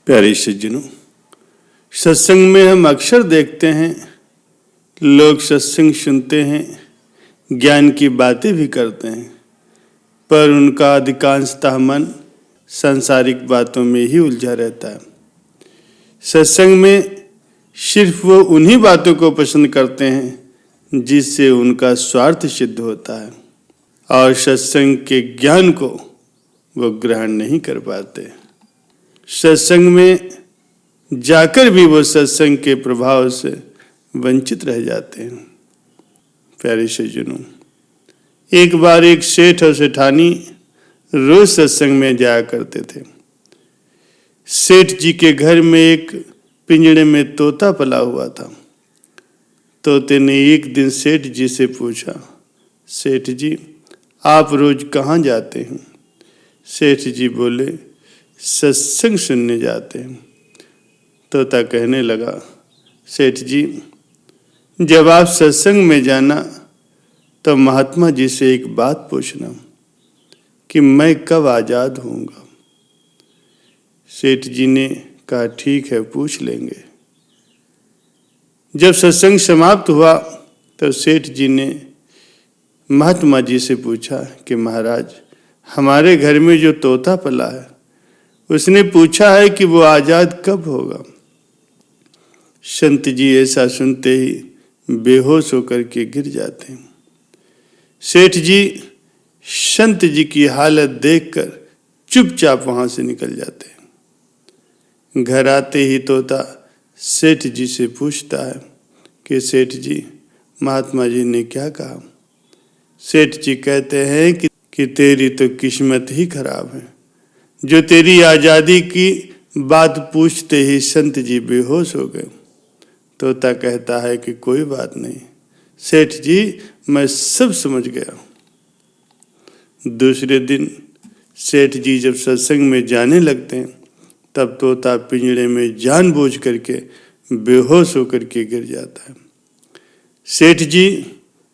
प्यारे सज्जनों, सत्संग में हम अक्सर देखते हैं लोग सत्संग सुनते हैं, ज्ञान की बातें भी करते हैं, पर उनका अधिकांशतः मन सांसारिक बातों में ही उलझा रहता है। सत्संग में सिर्फ वो उन्हीं बातों को पसंद करते हैं जिससे उनका स्वार्थ सिद्ध होता है, और सत्संग के ज्ञान को वो ग्रहण नहीं कर पाते। सत्संग में जाकर भी वो सत्संग के प्रभाव से वंचित रह जाते हैं। प्यारे सज्जनों, एक बार एक सेठ और सेठानी रोज सत्संग में जाया करते थे। सेठ जी के घर में एक पिंजड़े में तोता पला हुआ था। तोते ने एक दिन सेठ जी से पूछा, सेठ जी, आप रोज कहाँ जाते हैं? सेठ जी बोले, सत्संग सुनने जाते हैं। तोता कहने लगा, सेठ जी, जब आप सत्संग में जाना तो महात्मा जी से एक बात पूछना कि मैं कब आजाद होऊंगा। सेठ जी ने कहा, ठीक है, पूछ लेंगे। जब सत्संग समाप्त हुआ तो सेठ जी ने महात्मा जी से पूछा कि महाराज, हमारे घर में जो तोता पला है उसने पूछा है कि वो आजाद कब होगा। संत जी ऐसा सुनते ही बेहोश होकर के गिर जाते हैं। सेठ जी संत जी की हालत देखकर चुपचाप वहां से निकल जाते हैं। घर आते ही तोता सेठ जी से पूछता है कि सेठ जी, महात्मा जी ने क्या कहा? सेठ जी कहते हैं कि तेरी तो किस्मत ही खराब है, जो तेरी आजादी की बात पूछते ही संत जी बेहोश हो गए। तोता कहता है कि कोई बात नहीं सेठ जी, मैं सब समझ गया। दूसरे दिन सेठ जी जब सत्संग में जाने लगते हैं तब तोता पिंजड़े में जानबूझ करके बेहोश होकर के गिर जाता है। सेठ जी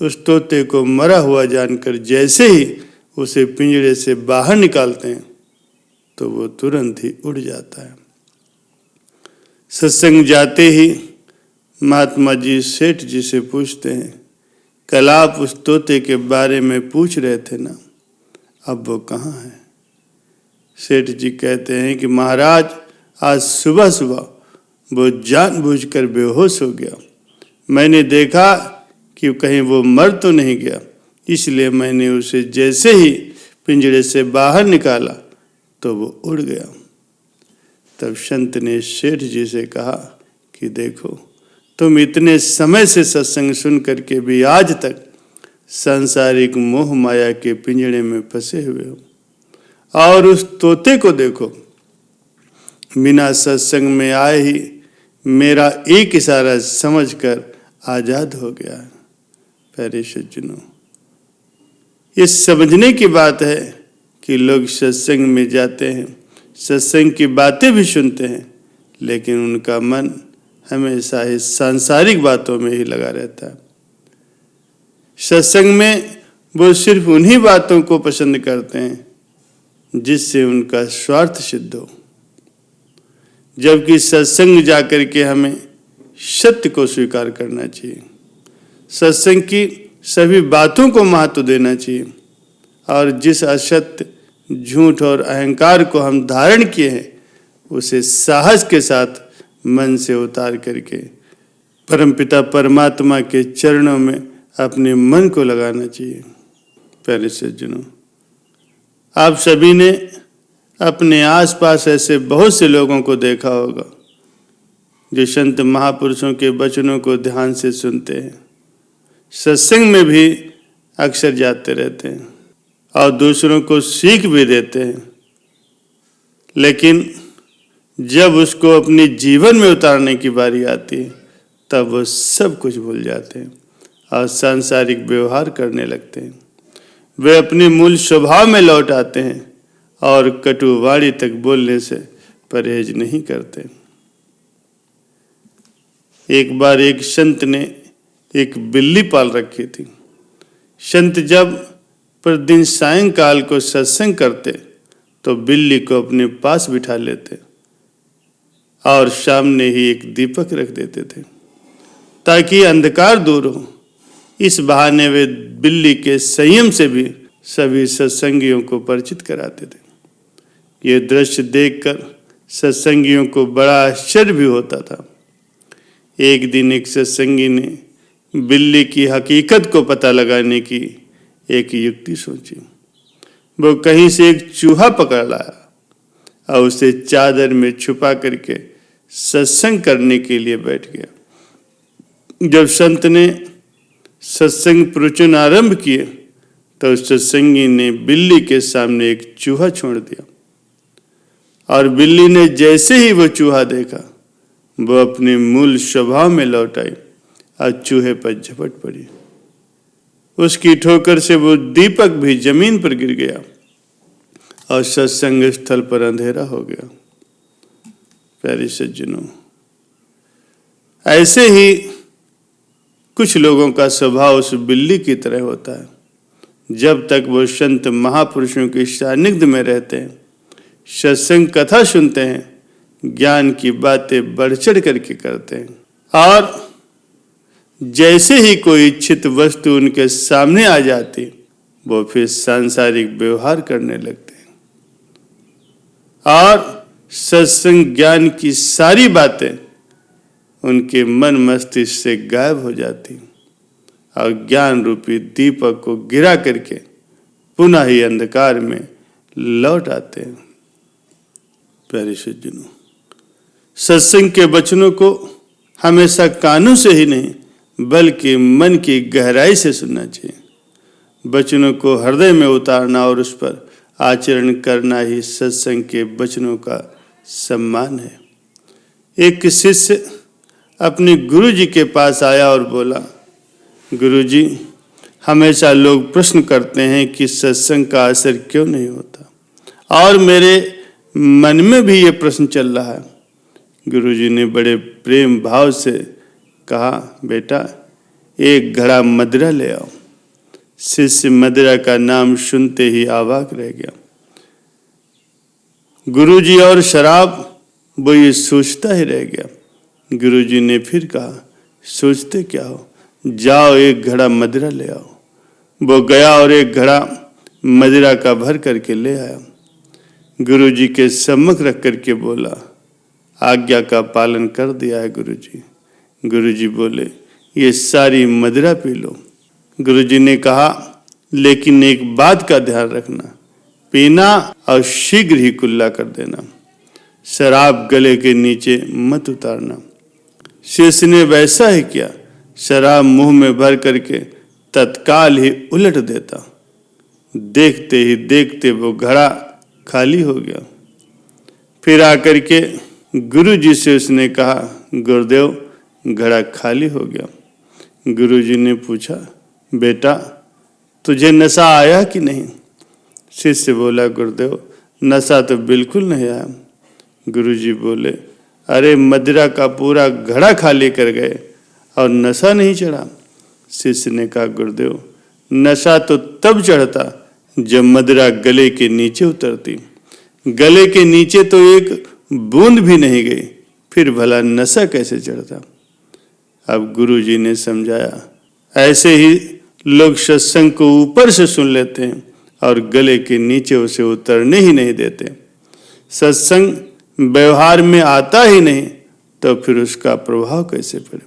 उस तोते को मरा हुआ जानकर जैसे ही उसे पिंजड़े से बाहर निकालते हैं तो वो तुरंत ही उड़ जाता है। सत्संग जाते ही महात्मा जी सेठ जी से पूछते हैं, कल आप उस तोते के बारे में पूछ रहे थे ना, अब वो कहाँ है? सेठ जी कहते हैं कि महाराज, आज सुबह सुबह वो जानबूझकर बेहोश हो गया। मैंने देखा कि कहीं वो मर तो नहीं गया, इसलिए मैंने उसे जैसे ही पिंजड़े से बाहर निकाला तो वो उड़ गया। तब संत ने सेठ जी से कहा कि देखो, तुम इतने समय से सत्संग सुन करके भी आज तक सांसारिक मोह माया के पिंजड़े में फंसे हुए हो, और उस तोते को देखो, बिना सत्संग में आए ही मेरा एक इशारा समझकर आजाद हो गया। प्यारे सज्जनों, ये समझने की बात है कि लोग सत्संग में जाते हैं, सत्संग की बातें भी सुनते हैं, लेकिन उनका मन हमेशा ही सांसारिक बातों में ही लगा रहता है। सत्संग में वो सिर्फ उन्हीं बातों को पसंद करते हैं जिससे उनका स्वार्थ सिद्ध हो, जबकि सत्संग जाकर के हमें सत्य को स्वीकार करना चाहिए, सत्संग की सभी बातों को महत्व देना चाहिए, और जिस असत्य, झूठ और अहंकार को हम धारण किए हैं उसे साहस के साथ मन से उतार करके परमपिता परमात्मा के चरणों में अपने मन को लगाना चाहिए। प्यारे सज्जनों, आप सभी ने अपने आसपास ऐसे बहुत से लोगों को देखा होगा जो संत महापुरुषों के वचनों को ध्यान से सुनते हैं, सत्संग में भी अक्सर जाते रहते हैं और दूसरों को सीख भी देते हैं, लेकिन जब उसको अपने जीवन में उतारने की बारी आती है तब वो सब कुछ भूल जाते हैं और सांसारिक व्यवहार करने लगते हैं। वे अपने मूल स्वभाव में लौट आते हैं और कटु वाणी तक बोलने से परहेज नहीं करते। एक बार एक संत ने एक बिल्ली पाल रखी थी। संत जब प्रतिदिन सायंकाल को सत्संग करते तो बिल्ली को अपने पास बिठा लेते और सामने ही एक दीपक रख देते थे ताकि अंधकार दूर हो। इस बहाने वे बिल्ली के संयम से भी सभी सत्संगियों को परिचित कराते थे। ये दृश्य देखकर सत्संगियों को बड़ा आश्चर्य भी होता था। एक दिन एक सत्संगी ने बिल्ली की हकीकत को पता लगाने की एक युक्ति सोची। वो कहीं से एक चूहा पकड़ लाया और उसे चादर में छुपा करके सत्संग करने के लिए बैठ गया। जब संत ने सत्संग प्रवचन आरंभ किए तो सत्संगी ने बिल्ली के सामने एक चूहा छोड़ दिया और बिल्ली ने जैसे ही वो चूहा देखा वो अपने मूल स्वभाव में लौट आई और चूहे पर झपट पड़ी। उसकी ठोकर से वो दीपक भी जमीन पर गिर गया और सत्संग स्थल पर अंधेरा हो गया। प्यारे सज्जनों, ऐसे ही कुछ लोगों का स्वभाव उस बिल्ली की तरह होता है। जब तक वो संत महापुरुषों के सानिध्य में रहते हैं, सत्संग कथा सुनते हैं, ज्ञान की बातें बढ़ चढ़ करके करते हैं और जैसे ही कोई इच्छित वस्तु उनके सामने आ जाती वो फिर सांसारिक व्यवहार करने लगते हैं और सत्संग ज्ञान की सारी बातें उनके मन मस्तिष्क से गायब हो जाती और ज्ञान रूपी दीपक को गिरा करके पुनः ही अंधकार में लौट आते हैं। प्यारे सज्जनों, सत्संग के वचनों को हमेशा कानों से ही नहीं बल्कि मन की गहराई से सुनना चाहिए। वचनों को हृदय में उतारना और उस पर आचरण करना ही सत्संग के वचनों का सम्मान है। एक शिष्य अपने गुरु जी के पास आया और बोला, गुरु जी, हमेशा लोग प्रश्न करते हैं कि सत्संग का असर क्यों नहीं होता और मेरे मन में भी ये प्रश्न चल रहा है। गुरुजी ने बड़े प्रेम भाव से कहा, बेटा एक घड़ा मदिरा ले आओ। शिष्य मदिरा का नाम सुनते ही अवाक रह गया। गुरुजी और शराब, वो ये सोचता ही रह गया। गुरुजी ने फिर कहा, सोचते क्या हो, जाओ एक घड़ा मदिरा ले आओ। वो गया और एक घड़ा मदिरा का भर करके ले आया। गुरुजी के सम्मुख रख करके बोला, आज्ञा का पालन कर दिया है गुरुजी। गुरुजी बोले, ये सारी मदिरा पी लो। गुरुजी ने कहा, लेकिन एक बात का ध्यान रखना, पीना और शीघ्र ही कुल्ला कर देना, शराब गले के नीचे मत उतारना। शिष्य ने वैसा ही किया। शराब मुंह में भर करके तत्काल ही उलट देता। देखते ही देखते वो घड़ा खाली हो गया। फिर आकर के गुरु जी से उसने कहा, गुरुदेव घड़ा खाली हो गया। गुरु जी ने पूछा, बेटा तुझे नशा आया कि नहीं? शिष्य बोला, गुरुदेव नशा तो बिल्कुल नहीं आया। गुरु जी बोले, अरे मदिरा का पूरा घड़ा खाली कर गए और नशा नहीं चढ़ा। शिष्य ने कहा, गुरुदेव नशा तो तब चढ़ता जब मदिरा गले के नीचे उतरती। गले के नीचे तो एक बूंद भी नहीं गई, फिर भला नशा कैसे चढ़ता? अब गुरुजी ने समझाया, ऐसे ही लोग सत्संग को ऊपर से सुन लेते हैं और गले के नीचे उसे उतरने ही नहीं देते। सत्संग व्यवहार में आता ही नहीं तो फिर उसका प्रभाव कैसे पड़े?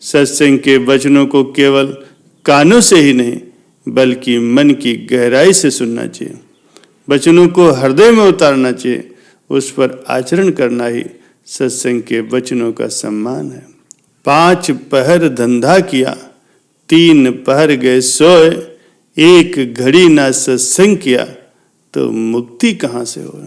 सत्संग के वचनों को केवल कानों से ही नहीं बल्कि मन की गहराई से सुनना चाहिए। वचनों को हृदय में उतारना चाहिए, उस पर आचरण करना ही सत्संग के वचनों का सम्मान है। 5 पहर धंधा किया, 3 पहर गए सोए, 1 घड़ी ना सत्संग किया तो मुक्ति कहाँ से हो?